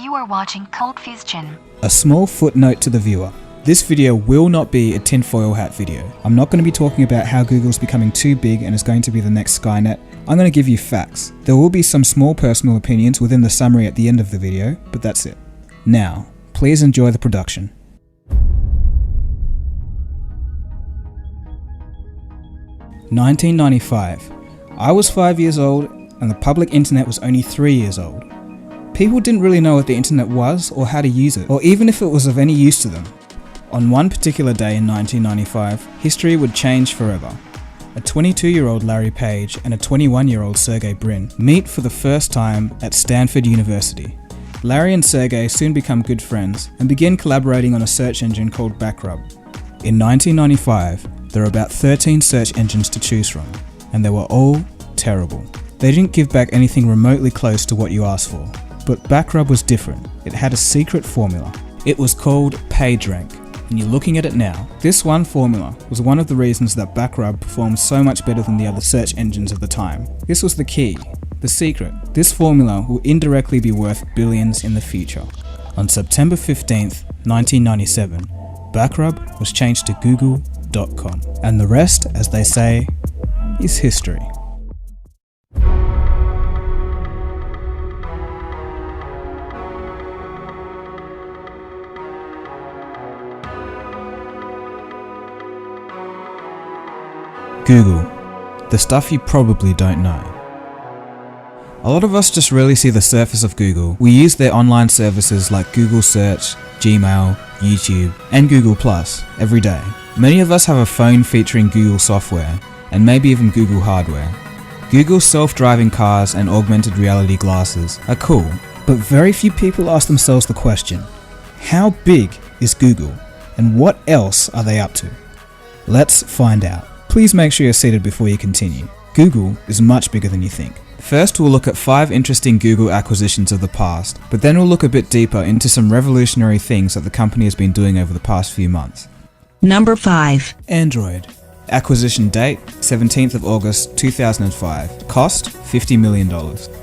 You are watching CultFusion. A small footnote to the viewer. This video will not be a tinfoil hat video. I'm not going to be talking about how Google's becoming too big and is going to be the next Skynet. I'm going to give you facts. There will be some small personal opinions within the summary at the end of the video, but that's it. Now, please enjoy the production. (1995). I was 5 years old and the public internet was only 3 years old. People didn't really know what the internet was or how to use it, or even if it was of any use to them. On one particular day in 1995, history would change forever. A 22-year-old Larry Page and a 21-year-old Sergey Brin meet for the first time at Stanford University. Larry and Sergey soon become good friends and begin collaborating on a search engine called Backrub. In 1995, there were about 13 search engines to choose from, and they were all terrible. They didn't give back anything remotely close to what you asked for. But Backrub was different. It had a secret formula. It was called PageRank, and you're looking at it now. This one formula was one of the reasons that Backrub performed so much better than the other search engines of the time. This was the key, the secret. This formula will indirectly be worth billions in the future. On September 15th, 1997, Backrub was changed to Google.com. And the rest, as they say, is history. Google, the stuff you probably don't know. A lot of us just really see the surface of Google. We use their online services like Google Search, Gmail, YouTube, and Google Plus every day. Many of us have a phone featuring Google software, and maybe even Google hardware. Google's self-driving cars and augmented reality glasses are cool, but very few people ask themselves the question, how big is Google, and what else are they up to? Let's find out. Please make sure you're seated before you continue. Google is much bigger than you think. First, we'll look at 5 interesting Google acquisitions of the past, but then we'll look a bit deeper into some revolutionary things that the company has been doing over the past few months. Number 5. Android. Acquisition date, 17th of August 2005. Cost, $50 million.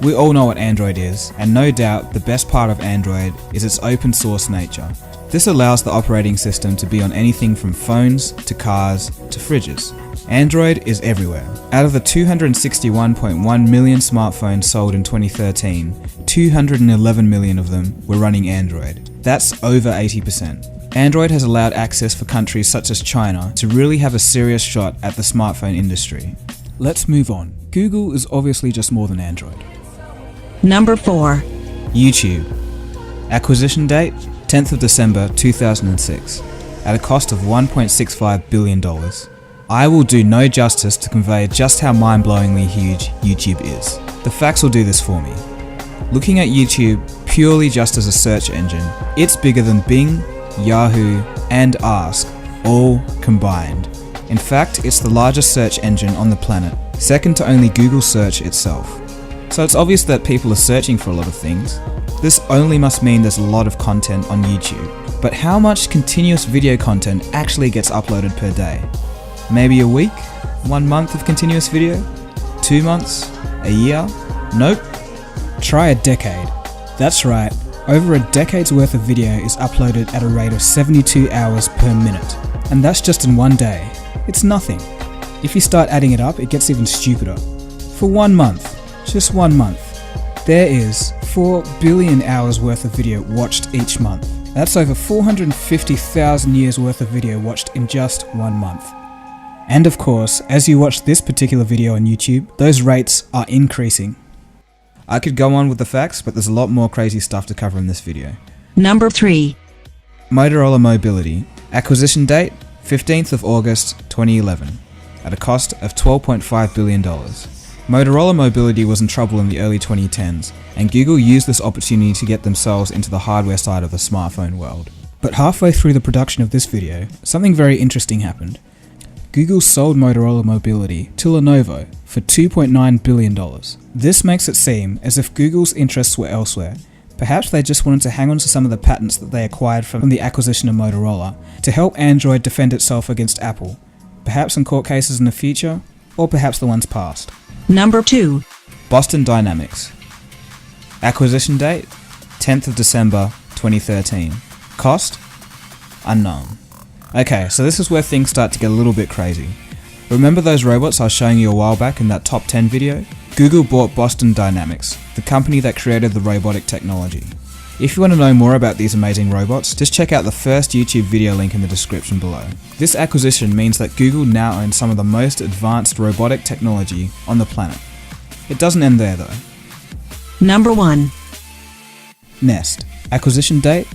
We all know what Android is, and no doubt the best part of Android is its open source nature. This allows the operating system to be on anything from phones to cars to fridges. Android is everywhere. Out of the 261.1 million smartphones sold in 2013, 211 million of them were running Android. That's over 80%. Android has allowed access for countries such as China to really have a serious shot at the smartphone industry. Let's move on. Google is obviously just more than Android. Number 4. YouTube. Acquisition date, 10th of December 2006, at a cost of $1.65 billion. I will do no justice to convey just how mind-blowingly huge YouTube is. The facts will do this for me. Looking at YouTube purely just as a search engine, it's bigger than Bing, Yahoo, and Ask, all combined. In fact, it's the largest search engine on the planet, second to only Google Search itself. So it's obvious that people are searching for a lot of things. This only must mean there's a lot of content on YouTube. But how much continuous video content actually gets uploaded per day? Maybe a week? 1 month of continuous video? 2 months? A year? Nope. Try a decade. That's right, over a decade's worth of video is uploaded at a rate of 72 hours per minute. And that's just in one day. It's nothing. If you start adding it up, it gets even stupider. For 1 month, just 1 month, there is 4 billion hours worth of video watched each month. That's over 450,000 years worth of video watched in just 1 month. And of course, as you watch this particular video on YouTube, those rates are increasing. I could go on with the facts, but there's a lot more crazy stuff to cover in this video. Number 3. Motorola Mobility. Acquisition date, 15th of August 2011, at a cost of $12.5 billion. Motorola Mobility was in trouble in the early 2010s, and Google used this opportunity to get themselves into the hardware side of the smartphone world. But halfway through the production of this video, something very interesting happened. Google sold Motorola Mobility to Lenovo for $2.9 billion. This makes it seem as if Google's interests were elsewhere. Perhaps they just wanted to hang on to some of the patents that they acquired from the acquisition of Motorola to help Android defend itself against Apple, perhaps in court cases in the future, or perhaps the ones past. Number 2. Boston Dynamics. Acquisition date, 10th of December 2013. Cost? Unknown. Okay, so this is where things start to get a little bit crazy. Remember those robots I was showing you a while back in that top 10 video? Google bought Boston Dynamics, the company that created the robotic technology. If you want to know more about these amazing robots, just check out the first YouTube video link in the description below. This acquisition means that Google now owns some of the most advanced robotic technology on the planet. It doesn't end there though. Number 1. Nest. Acquisition date?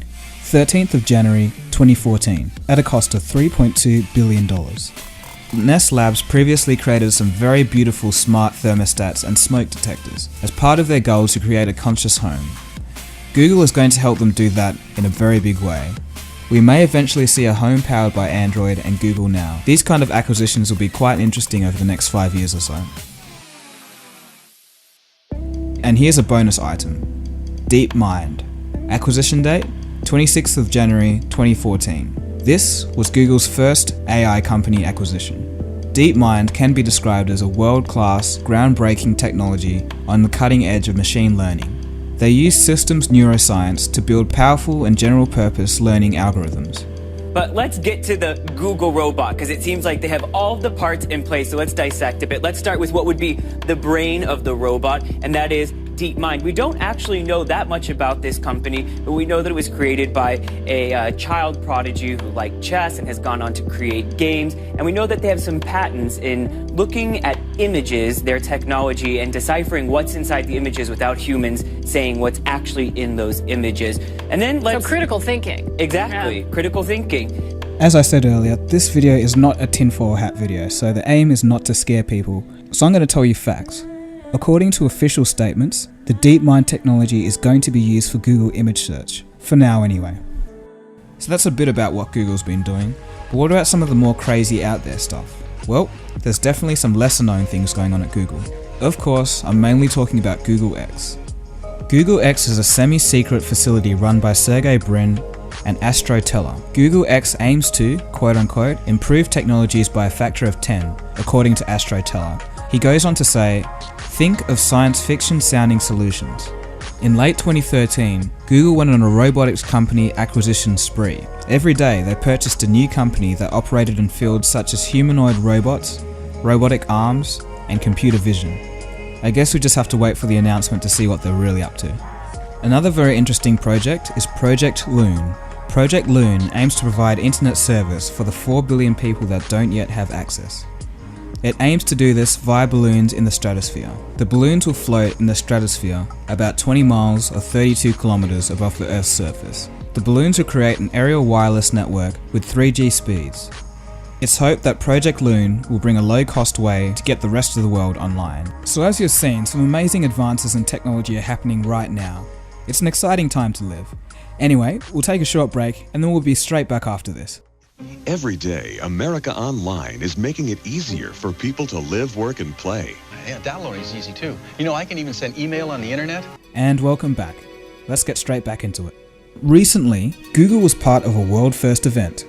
13th of January 2014, at a cost of $3.2 billion. Nest Labs previously created some very beautiful smart thermostats and smoke detectors as part of their goal to create a conscious home. Google is going to help them do that in a very big way. We may eventually see a home powered by Android and Google Now. These kind of acquisitions will be quite interesting over the next 5 years or so. And here's a bonus item. DeepMind. Acquisition date? 26th of January 2014. This was Google's first AI company acquisition. DeepMind can be described as a world-class, groundbreaking technology on the cutting edge of machine learning. They use systems neuroscience to build powerful and general-purpose learning algorithms. But let's get to the Google robot, because it seems like they have all of the parts in place, so let's dissect a bit. Let's start with what would be the brain of the robot, and that is DeepMind. We don't actually know that much about this company, but we know that it was created by a child prodigy who liked chess and has gone on to create games. And we know that they have some patents in looking at images, their technology, and deciphering what's inside the images without humans saying what's actually in those images. And then So critical thinking. Exactly, Yeah. critical thinking. As I said earlier, this video is not a tinfoil hat video, so the aim is not to scare people. So I'm going to tell you facts. According to official statements, the DeepMind technology is going to be used for Google image search, for now anyway. So that's a bit about what Google's been doing, but what about some of the more crazy out there stuff? Well, there's definitely some lesser known things going on at Google. Of course, I'm mainly talking about Google X. Google X is a semi-secret facility run by Sergey Brin and Astro Teller. Google X aims to, quote-unquote, improve technologies by a factor of 10, according to Astro Teller. He goes on to say, think of science fiction sounding solutions. In late 2013, Google went on a robotics company acquisition spree. Every day they purchased a new company that operated in fields such as humanoid robots, robotic arms, and computer vision. I guess we just have to wait for the announcement to see what they're really up to. Another very interesting project is Project Loon. Project Loon aims to provide internet service for the 4 billion people that don't yet have access. It aims to do this via balloons in the stratosphere. The balloons will float in the stratosphere about 20 miles or 32 kilometers above the Earth's surface. The balloons will create an aerial wireless network with 3G speeds. It's hoped that Project Loon will bring a low-cost way to get the rest of the world online. So as you've seen, some amazing advances in technology are happening right now. It's an exciting time to live. Anyway, we'll take a short break and then we'll be straight back after this. Every day, America Online is making it easier for people to live, work, and play. Yeah, downloading is easy too. You know, I can even send email on the internet. And welcome back. Let's get straight back into it. Recently, Google was part of a world-first event.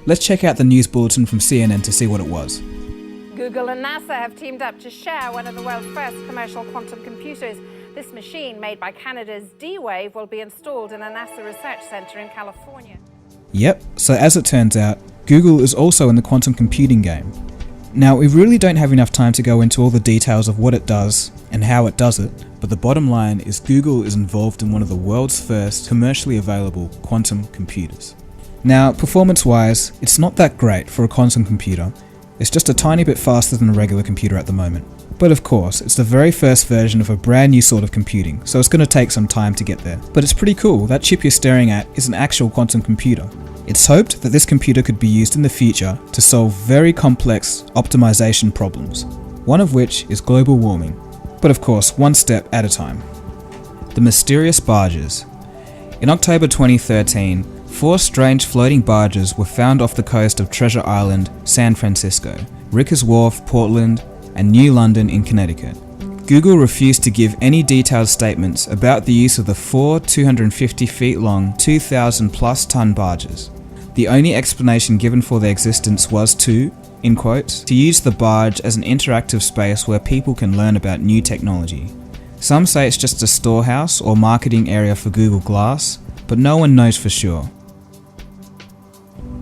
Let's check out the news bulletin from CNN to see what it was. Google and NASA have teamed up to share one of the world's first commercial quantum computers. This machine, made by Canada's D-Wave, will be installed in a NASA research center in California. Yep, so as it turns out, Google is also in the quantum computing game. Now, we really don't have enough time to go into all the details of what it does and how it does it, but the bottom line is Google is involved in one of the world's first commercially available quantum computers. Now, performance-wise, it's not that great for a quantum computer. It's just a tiny bit faster than a regular computer at the moment. But of course, it's the very first version of a brand new sort of computing, so it's going to take some time to get there. But it's pretty cool, that chip you're staring at is an actual quantum computer. It's hoped that this computer could be used in the future to solve very complex optimization problems, one of which is global warming. But of course, one step at a time. The mysterious barges. In October 2013, 4 strange floating barges were found off the coast of Treasure Island, San Francisco, Rikers Wharf, Portland, and New London in Connecticut. Google refused to give any detailed statements about the use of the 4 250 feet long, 2,000 plus ton barges. The only explanation given for their existence was to, in quotes, to use the barge as an interactive space where people can learn about new technology. Some say it's just a storehouse or marketing area for Google Glass, but no one knows for sure.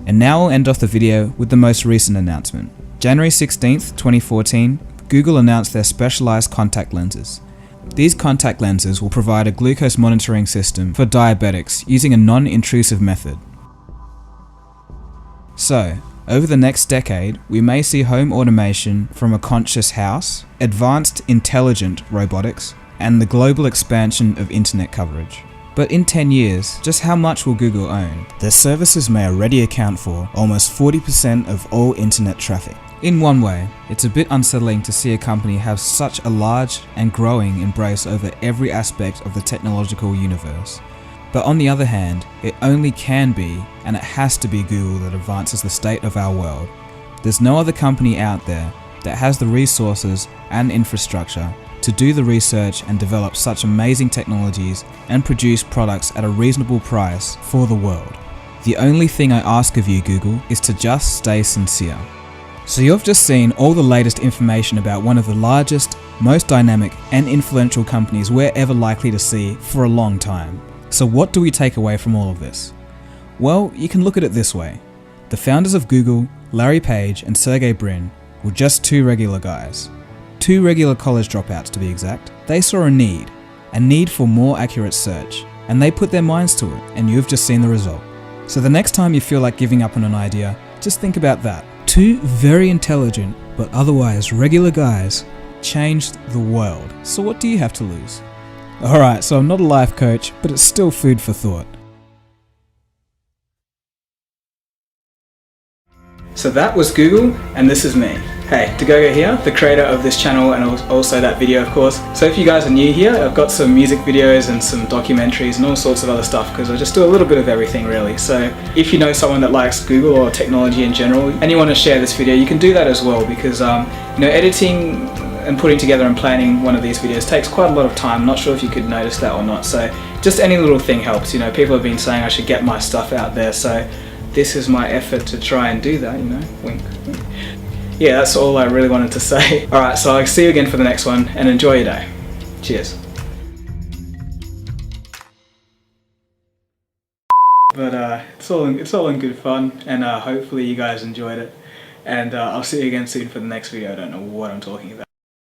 And now we'll end off the video with the most recent announcement. January 16th, 2014, Google announced their specialized contact lenses. These contact lenses will provide a glucose monitoring system for diabetics using a non-intrusive method. So, over the next decade, we may see home automation from a conscious house, advanced intelligent robotics, and the global expansion of internet coverage. But in 10 years, just how much will Google own? Their services may already account for almost 40% of all internet traffic. In one way, it's a bit unsettling to see a company have such a large and growing embrace over every aspect of the technological universe. But on the other hand, it only can be, and it has to be Google that advances the state of our world. There's no other company out there that has the resources and infrastructure to do the research and develop such amazing technologies and produce products at a reasonable price for the world. The only thing I ask of you, Google, is to just stay sincere. So you've just seen all the latest information about one of the largest, most dynamic and influential companies we're ever likely to see for a long time. So what do we take away from all of this? Well, you can look at it this way. The founders of Google, Larry Page and Sergey Brin, were just two regular guys. Two regular college dropouts to be exact. They saw a need for more accurate search, and they put their minds to it, and you've just seen the result. So the next time you feel like giving up on an idea, just think about that. Two very intelligent, but otherwise regular guys changed the world. So what do you have to lose? Alright, so I'm not a life coach, but it's still food for thought. So that was Google, and this is me. Hey, Dagogo here, the creator of this channel and also that video, of course. So if you guys are new here, I've got some music videos and some documentaries and all sorts of other stuff because I just do a little bit of everything really. So if you know someone that likes Google or technology in general and you want to share this video, you can do that as well because editing and putting together and planning one of these videos takes quite a lot of time. I'm not sure if you could notice that or not. So just any little thing helps. People have been saying I should get my stuff out there. So this is my effort to try and do that, wink, wink. Yeah, that's all I really wanted to say. Alright, so I'll see you again for the next one, and enjoy your day. Cheers. But it's all in good fun, and hopefully you guys enjoyed it. And I'll see you again soon for the next video. I don't know what I'm talking about.